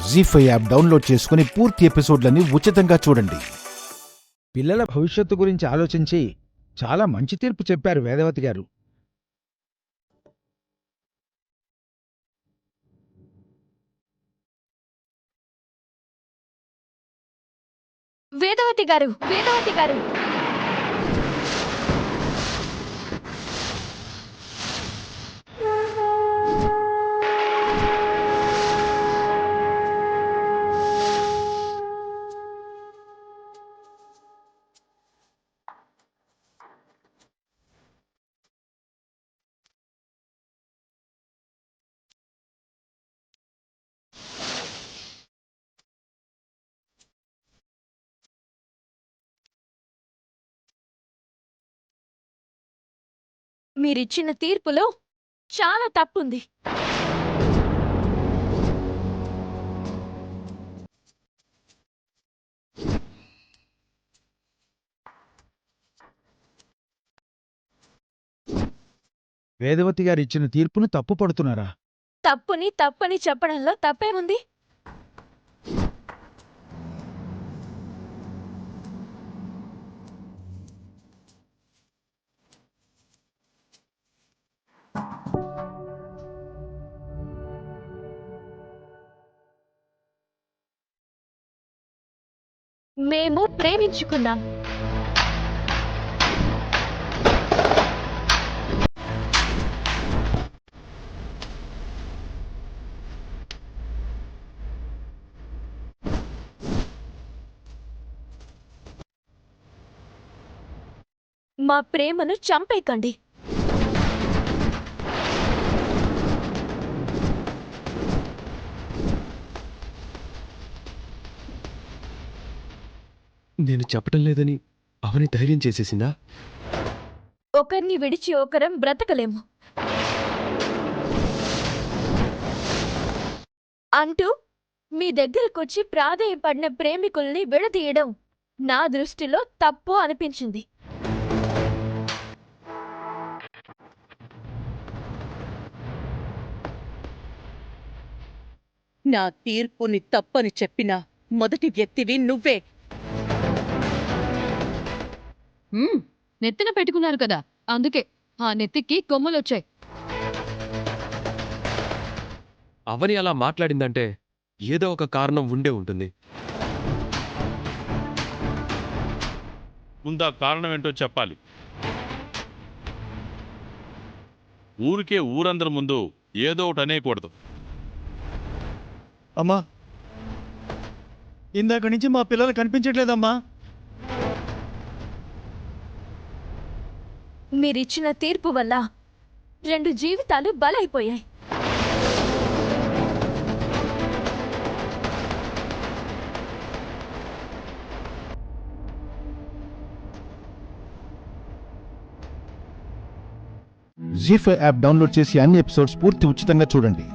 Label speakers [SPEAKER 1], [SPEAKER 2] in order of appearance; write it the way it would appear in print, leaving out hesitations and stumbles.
[SPEAKER 1] జీ5 app download చేసుకుని పూర్తి ఎపిసోడ్లని ఉచితంగా చూడండి.
[SPEAKER 2] పిల్లల భవిష్యత్తు గురించి ఆలోచించి చాలా మంచి తీర్పు చెప్పారు వేదవతి గారు.
[SPEAKER 3] వేదవతి గారు, వేదవతి గారు, మీరిచ్చిన తీర్పులో చాలా తప్పుంది.
[SPEAKER 2] వేదవతి గారు ఇచ్చిన తీర్పును తప్పు పడుతున్నారా?
[SPEAKER 3] తప్పని చెప్పడంలో తప్పేముంది? మేము ప్రేమించుకున్నాం. మా ప్రేమను చంపేయకండి.
[SPEAKER 4] నేను చెప్పటం లేదని అవని ధైర్యం చేసేసిందా?
[SPEAKER 3] ఒకరిని విడిచి ఒకరం బ్రతకలేము అంటూ మీ దగ్గరకొచ్చి ప్రాధేయపడిన ప్రేమికుల్ని విడదీయడం నా దృష్టిలో తప్పు అనిపించింది.
[SPEAKER 5] నా తీర్పుని తప్పని చెప్పిన మొదటి వ్యక్తివి నువ్వే.
[SPEAKER 6] నెత్తిన పెట్టుకున్నారు కదా, అందుకే ఆ నెత్తికి కొమ్మలొచ్చాయి.
[SPEAKER 4] అవని అలా మాట్లాడిందంటే ఏదో ఒక కారణం ఉండే ఉంటుంది.
[SPEAKER 7] ముందా కారణం ఏంటో చెప్పాలి. ఊరికే ఊరందరి ముందు ఏదో ఒకటి అనేయకూడదు.
[SPEAKER 8] అమ్మా, ఇందాక నుంచి మా పిల్లలు కనిపించట్లేదమ్మా.
[SPEAKER 3] మీరిచ్చిన తీర్పు వల్ల 2 జీవితాలు బలైపోయాయి.
[SPEAKER 1] జీ5 యాప్ డౌన్లోడ్ చేసి అన్ని ఎపిసోడ్స్ పూర్తి ఉచితంగా చూడండి.